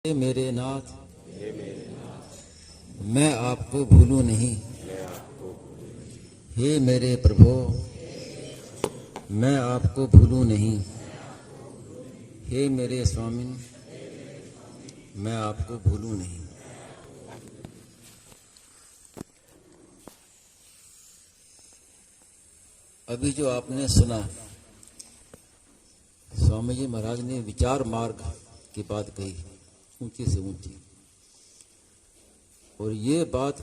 हे मेरे नाथ, मैं आपको भूलूं नहीं। हे मेरे प्रभु, मैं आपको भूलूं नहीं। हे मेरे स्वामी, मैं आपको भूलूं नहीं। अभी जो आपने सुना, स्वामी जी महाराज ने विचार मार्ग की बात कही, ऊंची से ऊंची। और ये बात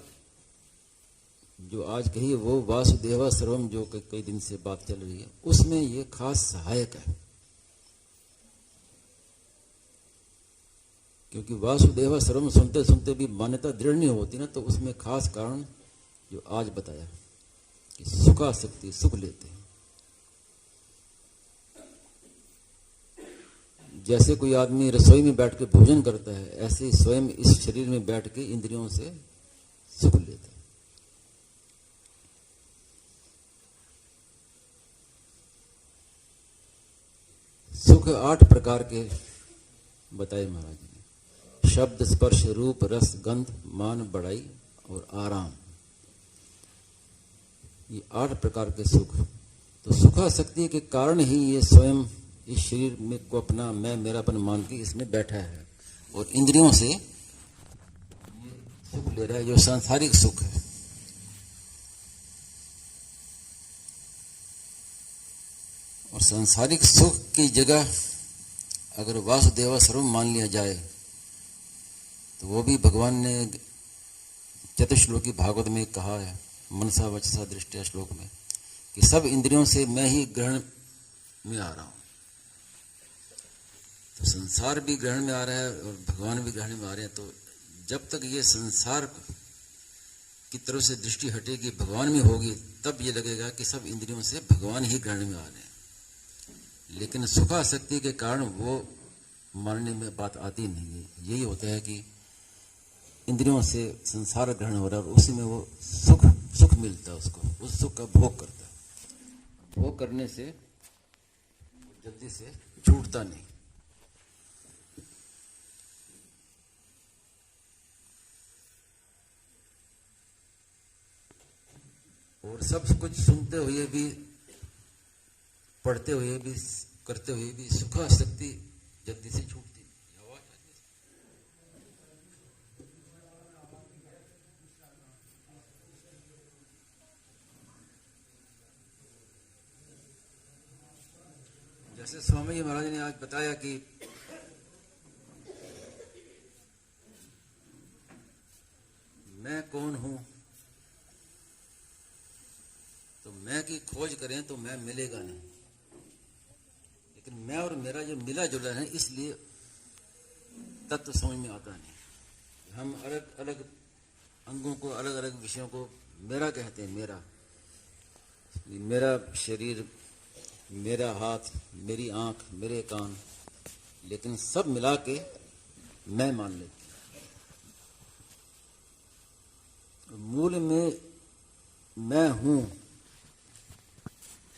जो आज कही वो वासुदेव सर्वम जो कई दिन से बात चल रही है, उसमें ये खास सहायक है। क्योंकि वासुदेव सर्वम सुनते सुनते भी मान्यता दृढ़ नहीं होती ना, तो उसमें खास कारण जो आज बताया कि सुखासक्ति, सुख लेते हैं। जैसे कोई आदमी रसोई में बैठ के भोजन करता है, ऐसे ही स्वयं इस शरीर में बैठ के इंद्रियों से सुख लेता है। सुख 8 प्रकार के बताए महाराज ने। शब्द, स्पर्श, रूप, रस, गंध, मान, बढ़ाई और आराम, ये 8 प्रकार के सुख। तो सुखासक्ति के कारण ही ये स्वयं इस शरीर में को अपना मैं मेरापन मान के इसमें बैठा है और इंद्रियों से ये सुख ले रहा है, जो सांसारिक सुख है। और सांसारिक सुख की जगह अगर वासुदेव सर्वम मान लिया जाए तो वो भी भगवान ने चतुश्लोकी भागवत में कहा है, मनसा वचसा दृष्टया श्लोक में, कि सब इंद्रियों से मैं ही ग्रहण में आ रहा हूं। तो संसार भी ग्रहण में आ रहा है और भगवान भी ग्रहण में आ रहे हैं। तो जब तक ये संसार की तरफ से दृष्टि हटेगी, भगवान में होगी, तब ये लगेगा कि सब इंद्रियों से भगवान ही ग्रहण में आ रहे हैं। लेकिन सुखासक्ति के कारण वो मानने में बात आती नहीं है। यही होता है कि इंद्रियों से संसार ग्रहण हो रहा है और उसी में वो सुख मिलता है, उसको उस सुख का भोग करता है। भोग करने से जल्दी से छूटता नहीं। और सब कुछ सुनते हुए भी, पढ़ते हुए भी, करते हुए भी सुखासक्ति जल्दी से छूटती। जैसे स्वामी जी महाराज ने आज बताया कि मैं कौन हूं, तो मैं की खोज करें तो मैं मिलेगा नहीं। लेकिन मैं और मेरा जो मिला जुला है, इसलिए तत्व समझ में आता नहीं। हम अलग अलग अंगों को, अलग अलग विषयों को मेरा कहते हैं। मेरा शरीर, मेरा हाथ, मेरी आंख, मेरे कान, लेकिन सब मिला के मैं मान लेते। मूल में मैं हूं,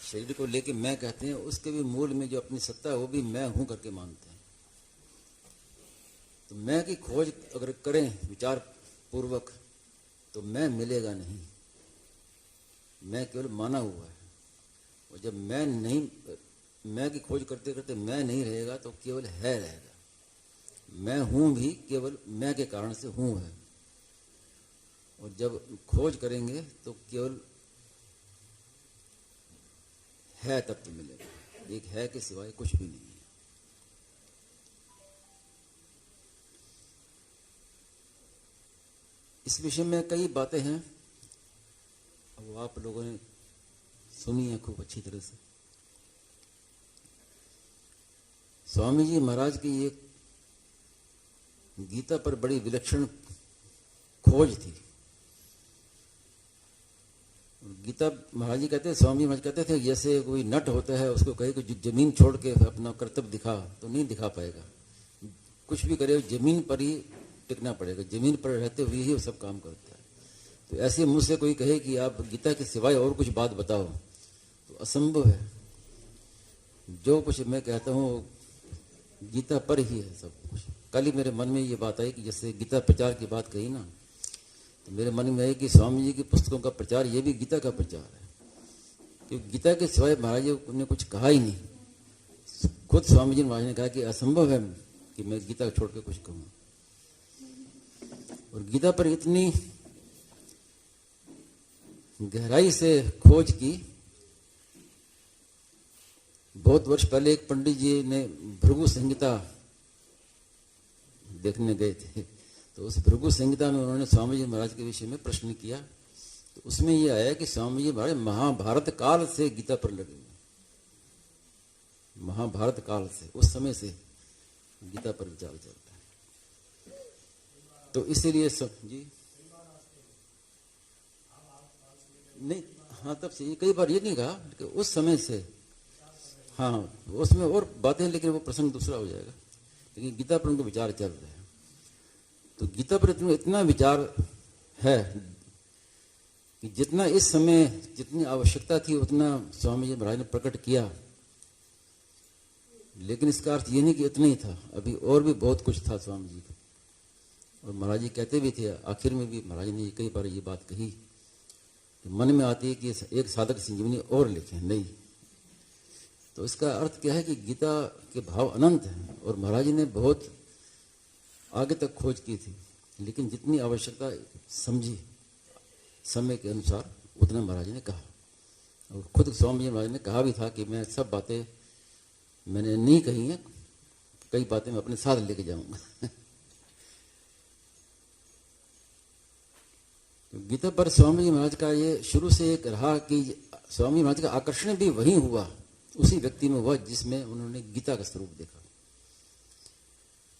शरीर को लेके मैं कहते हैं, उसके भी मूल में जो अपनी सत्ता है वो भी मैं हूं करके मानते हैं। तो मैं की खोज अगर करें विचार पूर्वक तो मैं मिलेगा नहीं। मैं केवल माना हुआ है। और जब मैं की खोज करते करते मैं नहीं रहेगा तो केवल है रहेगा। मैं हूं भी केवल मैं के कारण से हूं है। और जब खोज करेंगे तो केवल है तत्व मिलेगा। एक है के सिवाय कुछ भी नहीं है। इस विषय में कई बातें हैं, वो आप लोगों ने सुनी है खूब अच्छी तरह से। स्वामी जी महाराज की एक गीता पर बड़ी विलक्षण खोज थी। गीता महाराज जी कहते, स्वामी महाराज कहते थे, जैसे कोई नट होता है, उसको कहे कि जमीन छोड़ के अपना कर्तव्य दिखा, तो नहीं दिखा पाएगा। कुछ भी करे जमीन पर ही टिकना पड़ेगा, जमीन पर रहते हुए ही वो सब काम करता है। तो ऐसे मुझसे कोई कहे कि आप गीता के सिवाय और कुछ बात बताओ, तो असंभव है। जो कुछ मैं कहता हूँ गीता पर ही है सब कुछ। कल ही मेरे मन में ये बात आई कि जैसे गीता प्रचार की बात कही ना, तो मेरे मन में आई कि स्वामी जी की पुस्तकों का प्रचार ये भी गीता का प्रचार है, क्योंकि गीता के सिवाय महाराज जी ने कुछ कहा ही नहीं। खुद स्वामी जी महाराज ने कहा कि असंभव है कि मैं गीता छोड़ के कुछ कहूँ। और गीता पर इतनी गहराई से खोज की। बहुत वर्ष पहले एक पंडित जी ने भृगु संहिता देखने गए थे, तो उस भृगु संहिता में उन्होंने स्वामी जी महाराज के विषय में प्रश्न किया, तो उसमें यह आया कि स्वामी जी महाराज महाभारत काल से गीता पर लगे हुए, महाभारत काल से, उस समय से गीता पर विचार चलता है। तो इसीलिए सब जी नहीं, हाँ तब से कई बार ये नहीं कहा कि उस समय से, हाँ उसमें और बातें, लेकिन वो प्रसंग दूसरा हो जाएगा। लेकिन गीता पर उनको विचार चल रहे हैं, तो गीता पर इतना विचार है कि जितना इस समय जितनी आवश्यकता थी उतना स्वामी जी महाराज ने प्रकट किया। लेकिन इसका अर्थ ये नहीं कि इतना ही था, अभी और भी बहुत कुछ था स्वामी जी का। और महाराज जी कहते भी थे, आखिर में भी महाराज ने कई बार ये बात कही कि मन में आती है कि एक साधक संजीवनी और लिखें, नहीं। तो इसका अर्थ क्या है कि गीता के भाव अनंत हैं और महाराज जी ने बहुत आगे तक खोज की थी, लेकिन जितनी आवश्यकता समझी समय के अनुसार उतना महाराज जी ने कहा। और खुद स्वामी जी महाराज ने कहा भी था कि मैं सब बातें मैंने नहीं कही हैं, कई बातें मैं अपने साथ लेके जाऊंगा। तो गीता पर स्वामी जी महाराज का ये शुरू से एक रहा कि स्वामी महाराज का आकर्षण भी वही हुआ, उसी व्यक्ति में हुआ जिसमें उन्होंने गीता का स्वरूप देखा।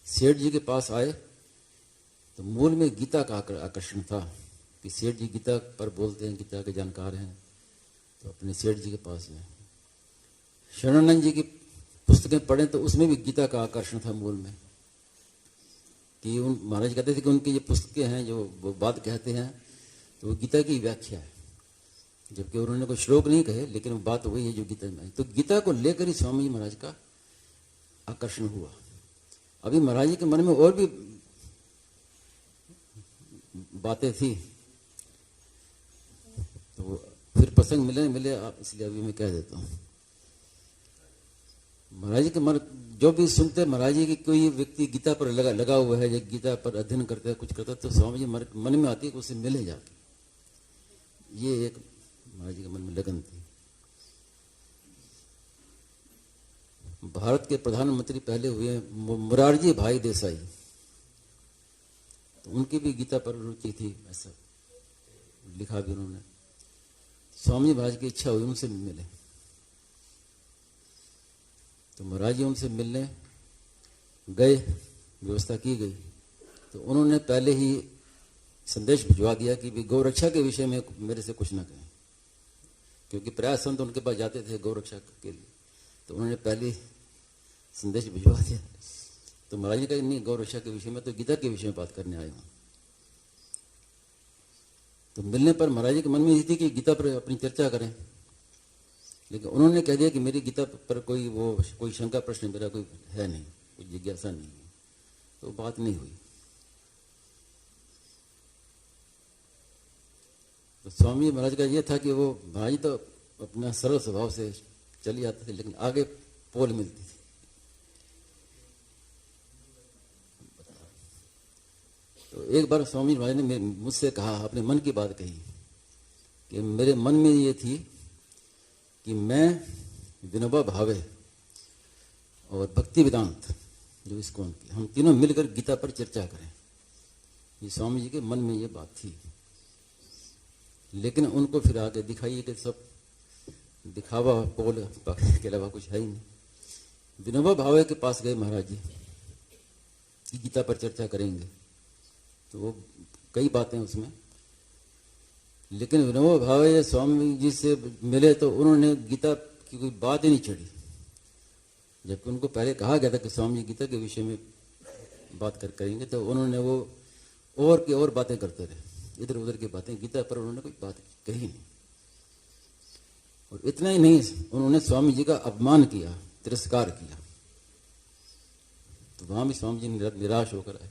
सेठ जी के पास आए तो मूल में गीता का आकर्षण था कि सेठ जी गीता पर बोलते हैं, गीता के जानकार हैं, तो अपने सेठ जी के पास गए। शरणानंद जी की पुस्तकें पढ़ें तो उसमें भी गीता का आकर्षण था मूल में, कि उन महाराज कहते थे कि उनकी ये पुस्तकें हैं जो वो बात कहते हैं तो वो गीता की व्याख्या है, जबकि उन्होंने कोई श्लोक नहीं कहे, लेकिन वो बात वही है जो गीता में। तो गीता को लेकर ही स्वामी जी महाराज का आकर्षण हुआ। अभी महाराज जी के मन में और भी बातें थी, तो फिर प्रसंग मिले आप, इसलिए अभी मैं कह देता हूँ। महाराज जी के मन जो भी सुनते महाराज जी की कोई व्यक्ति गीता पर लगा हुआ है या गीता पर अध्ययन करता है, कुछ करता है, तो स्वामी जी मन में आती है कि उससे मिले जाके। ये एक महाराज जी के मन में लगन थी। भारत के प्रधानमंत्री पहले हुए मोरारजी भाई देसाई, तो उनकी भी गीता पर रुचि थी, ऐसा लिखा भी उन्होंने। स्वामी जी महाराज की इच्छा हुई उनसे मिले, तो महाराज जी उनसे मिलने गए, व्यवस्था की गई। तो उन्होंने पहले ही संदेश भिजवा दिया कि भी गौरक्षा के विषय में मेरे से कुछ ना कहें, क्योंकि प्राय संत उनके पास जाते थे गौरक्षा के लिए, तो उन्होंने पहले संदेश भिजवा दिया। तो महाराज जी कहा नहीं, गौरक्षा के विषय में तो गीता के विषय में बात करने आया हूँ। तो मिलने पर महाराज जी के मन में ये थी कि गीता पर अपनी चर्चा करें, लेकिन उन्होंने कह दिया कि मेरी गीता पर कोई शंका प्रश्न मेरा कोई है नहीं, कोई जिज्ञासा नहीं है, तो बात नहीं हुई। तो स्वामी महाराज का ये था कि वो महाराज तो अपना सरल स्वभाव से चली जाते थे, लेकिन आगे पोल मिलती थी। तो एक बार स्वामी महाराज ने मुझसे कहा, अपने मन की बात कही कि मेरे मन में ये थी कि मैं विनोबा भावे और भक्ति वेदांत जो इस्कॉन की, हम तीनों मिलकर गीता पर चर्चा करें। ये स्वामी जी के मन में ये बात थी, लेकिन उनको फिर आगे दिखाइए कि सब दिखावा पोल के अलावा कुछ है ही नहीं। विनोबा भावे के पास गए महाराज जी कि गीता पर चर्चा करेंगे, तो वो कई बातें उसमें, लेकिन विनोबा भावे स्वामी जी से मिले तो उन्होंने गीता की कोई बात ही नहीं छड़ी, जबकि उनको पहले कहा गया था कि स्वामी जी गीता के विषय में बात करेंगे, तो उन्होंने वो और की और बातें करते रहे, इधर उधर की बातें, गीता पर उन्होंने कोई बात कही नहीं। और इतना ही नहीं, उन्होंने स्वामी जी का अपमान किया, तिरस्कार किया। तो वहाँ भी स्वामी जी निराश होकर आए।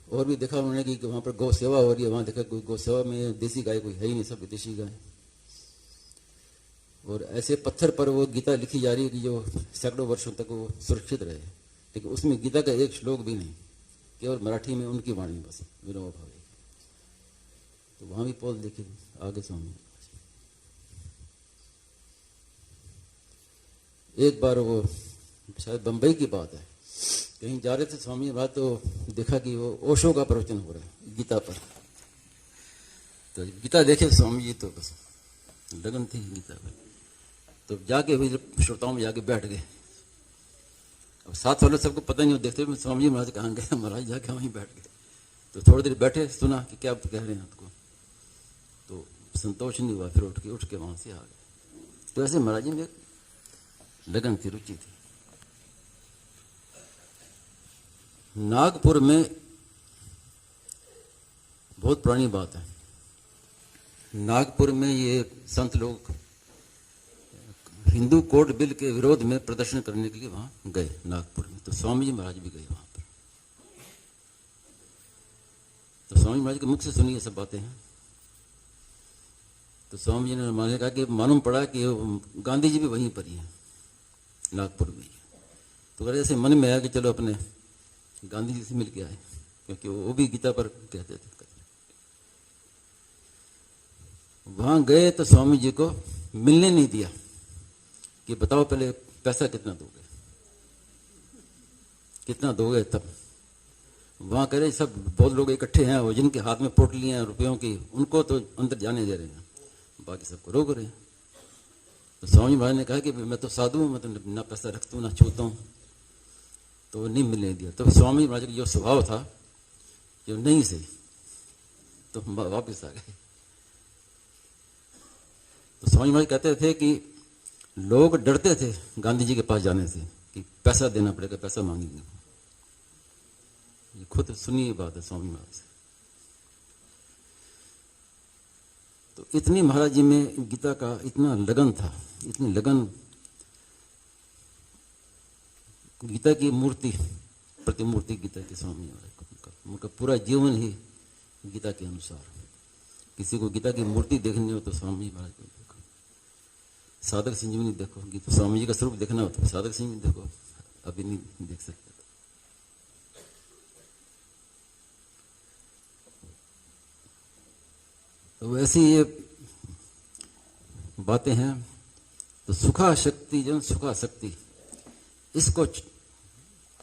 और भी देखा उन्होंने कि वहाँ पर गौ सेवा हो रही है, वहाँ देखा कोई गौ सेवा में देसी गाय कोई है ही नहीं, सब विदेशी गाय। और ऐसे पत्थर पर वो गीता लिखी जा रही है कि जो सैकड़ों वर्षों तक वो सुरक्षित रहे, लेकिन उसमें गीता का एक श्लोक भी नहीं, केवल मराठी में उनकी वाणी बस, विनोबा भावे। तो वहाँ भी पोल देखे आगे स्वामी। एक बार वो शायद बम्बई की बात है, कहीं जा रहे थे स्वामी बात, तो देखा कि वो ओशो का प्रवचन हो रहा है गीता पर। तो गीता देखे स्वामी जी तो बस लगन थी गीता पर, तो जाके भी श्रोताओं में जाके बैठ गए। अब साथ वाले सबको पता नहीं, देखते स्वामी जी महाराज कहाँ गए, महाराज जाके वहीं बैठ गए। तो थोड़ी देर बैठे, सुना कि क्या कह रहे हैं आपको, तो संतोष नहीं हुआ, फिर उठ के वहां से आ गए। तो ऐसे महाराज जी में लगन थी, रुचि थी। नागपुर में बहुत पुरानी बात है, नागपुर में ये संत लोग हिंदू कोड बिल के विरोध में प्रदर्शन करने के लिए वहां गए नागपुर में। तो स्वामी जी महाराज भी गए वहां पर। तो स्वामी महाराज के मुख से सुनी ये सब बातें हैं। तो स्वामी जी ने माने कहा कि मालूम पड़ा कि गांधी जी भी वहीं पर ही हैं, नागपुर में ही। तो अगर ऐसे मन में आया कि चलो अपने गांधी जी से मिल के आए, क्योंकि वो भी गीता पर कहते थे। वहां गए तो स्वामी जी को मिलने नहीं दिया कि बताओ पहले पैसा कितना दोगे, कितना दोगे। तब वहां कह रहे सब बहुत लोग इकट्ठे हैं, और जिनके हाथ में पोटलियां हैं रुपयों की, उनको तो अंदर जाने दे रहे हैं, बाकी सबको रोक रहे हैं। तो स्वामी महाराज ने कहा कि मैं तो साधु हूं, मैं तो ना पैसा रखता हूं ना छूता हूं, तो वो नहीं मिलने दिया। तो स्वामी महाराज का जो स्वभाव था जो नहीं सही, तो वापिस आ गए। तो स्वामी महाराज कहते थे कि लोग डरते थे गांधी जी के पास जाने से कि पैसा देना पड़ेगा, पैसा मांगेंगे। ये खुद सुनी बात है स्वामी महाराज से। तो इतनी महाराज जी में गीता का इतना लगन था, इतनी लगन, गीता की मूर्ति, प्रतिमूर्ति गीता के स्वामी महाराज, उनका पूरा जीवन ही गीता के अनुसार। किसी को गीता की मूर्ति देखनी हो तो स्वामी महाराज को देखो, साधक संजीवनी देखो, गीता स्वामी जी का स्वरूप देखना हो तो साधक संजीवनी देखो, अभी नहीं देख सकते। तो वैसी ये बातें हैं। तो सुखा शक्ति जन सुखा शक्ति, इसको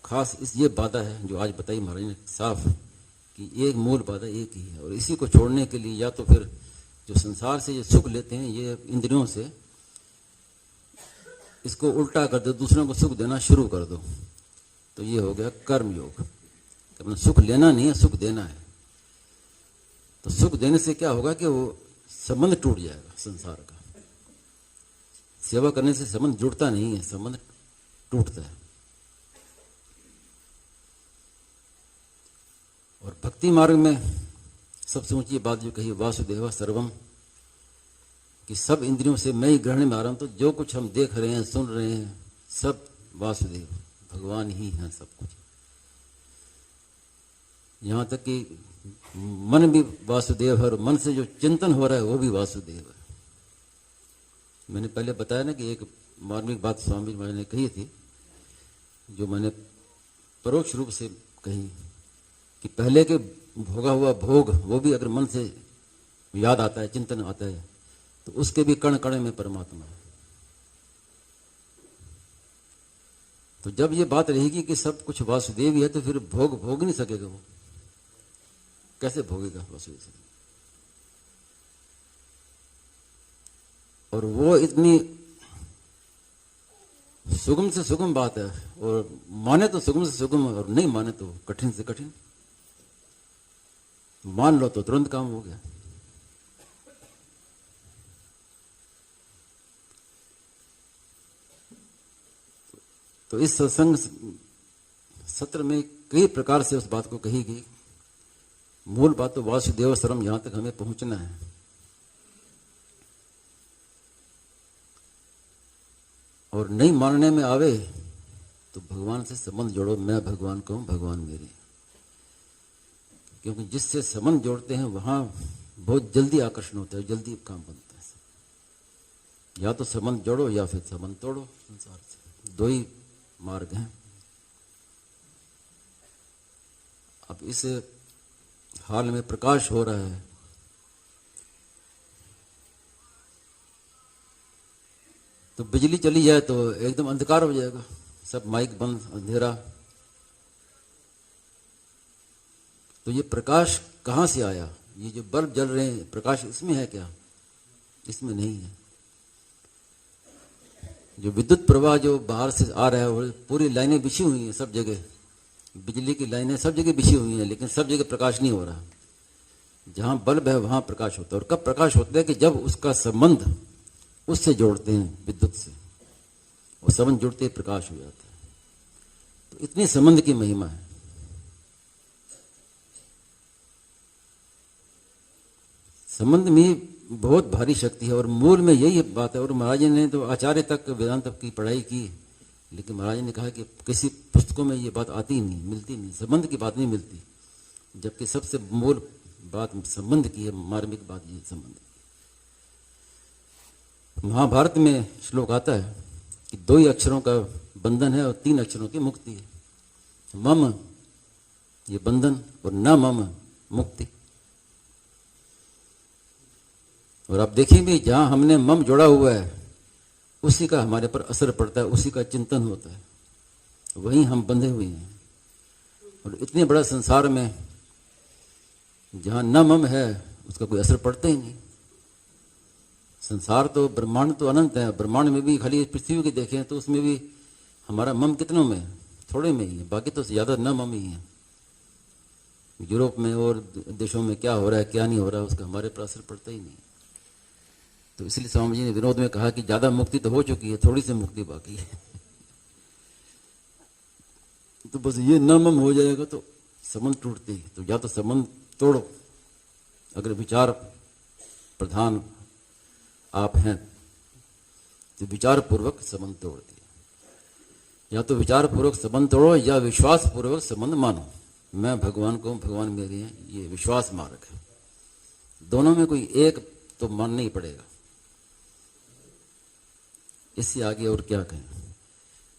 खास इस ये बाधा है जो आज बताई महाराज ने साफ, कि एक मूल बाधा एक ही है। और इसी को छोड़ने के लिए या तो फिर जो संसार से ये सुख लेते हैं ये इंद्रियों से, इसको उल्टा कर दो, दूसरों को सुख देना शुरू कर दो, तो ये हो गया कर्म योग। अपना सुख लेना नहीं है, सुख देना है। तो सुख देने से क्या होगा कि वो संबंध टूट जाएगा संसार का। सेवा करने से संबंध जुड़ता नहीं है, संबंध टूटता है। और भक्ति मार्ग में सबसे ऊंची बात जो कही, वासुदेव सर्वम, कि सब इंद्रियों से मैं ही ग्रहण में आ रहा हूं। तो जो कुछ हम देख रहे हैं, सुन रहे हैं, सब वासुदेव भगवान ही हैं सब कुछ। यहां तक कि मन भी वासुदेव है, और मन से जो चिंतन हो रहा है वो भी वासुदेव है। मैंने पहले बताया ना कि एक मार्मिक बात स्वामी महाराज ने कही थी, जो मैंने परोक्ष रूप से कही, कि पहले के भोगा हुआ भोग वो भी अगर मन से याद आता है, चिंतन आता है, तो उसके भी कण कण में परमात्मा है। तो जब ये बात रहेगी कि सब कुछ वासुदेव ही है, तो फिर भोग नहीं सकेगा। वो कैसे भोगेगा वासुदेव से? और वो इतनी सुगम से सुगम बात है, और माने तो सुगम से सुगम, और नहीं माने तो कठिन से कठिन। मान लो तो तुरंत काम हो गया। तो इस सत्संग सत्र में कई प्रकार से उस बात को कही गई। मूल बात तो वासुदेव सर्वम, यहां तक हमें पहुंचना है। और नहीं मानने में आवे तो भगवान से संबंध जोड़ो, मैं भगवान का हूँ, भगवान मेरे। क्योंकि जिससे संबंध जोड़ते हैं वहां बहुत जल्दी आकर्षण होता है, जल्दी काम बनता है। या तो संबंध जोड़ो या फिर संबंध तोड़ो। संसार से दो ही मार्ग हैं। अब इस हाल में प्रकाश हो रहा है, तो बिजली चली जाए तो एकदम अंधकार हो जाएगा, सब माइक बंद, अंधेरा। तो ये प्रकाश कहाँ से आया? ये जो बल्ब जल रहे हैं, प्रकाश इसमें है क्या? इसमें नहीं है। जो विद्युत प्रवाह जो बाहर से आ रहा है, वो पूरी लाइनें बिछी हुई हैं सब जगह, बिजली की लाइनें सब जगह बिछी हुई हैं, लेकिन सब जगह प्रकाश नहीं हो रहा। जहां बल्ब है वहां प्रकाश होता है। और कब प्रकाश होता है? कि जब उसका संबंध उससे जोड़ते हैं, विद्युत से, वो संबंध जुड़ते ही प्रकाश हो जाता है। तो इतनी संबंध की महिमा है। संबंध में बहुत भारी शक्ति है और मूल में यही बात है। और महाराज जी ने तो आचार्य तक वेदांत की पढ़ाई की, लेकिन महाराज ने कहा कि किसी पुस्तकों में ये बात आती ही नहीं, मिलती नहीं, संबंध की बात नहीं मिलती। जबकि सबसे मूल बात संबंध की है, मार्मिक बात ये संबंध की। महाभारत में श्लोक आता है कि 2 ही अक्षरों का बंधन है और 3 अक्षरों की मुक्ति है। मम ये बंधन और न मम मुक्ति। और आप देखेंगे जहां हमने मम जोड़ा हुआ है उसी का हमारे पर असर पड़ता है, उसी का चिंतन होता है, वहीं हम बंधे हुए हैं। और इतने बड़ा संसार में जहां न मम है उसका कोई असर पड़ता ही नहीं। संसार तो, ब्रह्मांड तो अनंत है। ब्रह्मांड में भी खाली पृथ्वी की देखें तो उसमें भी हमारा मम कितनों में है? थोड़े में ही है, बाकी तो ज्यादा न मम ही है। यूरोप में और देशों में क्या हो रहा है क्या नहीं हो रहा है उसका हमारे पर असर पड़ता ही नहीं। तो इसलिए स्वामी जी ने विनोद में कहा कि ज्यादा मुक्ति तो हो चुकी है, थोड़ी सी मुक्ति बाकी है। तो बस ये न मम हो जाएगा तो संबंध टूटते ही। तो या तो संबंध तोड़ो, अगर विचार प्रधान आप हैं तो विचार पूर्वक संबंध तोड़ दिया। या तो विचार पूर्वक संबंध तोड़ो या विश्वास पूर्वक संबंध मानो। मैं भगवान को, भगवान मेरे हैं, ये विश्वास मार्ग है। दोनों में कोई एक तो मानना ही पड़ेगा। इससे आगे और क्या कहें।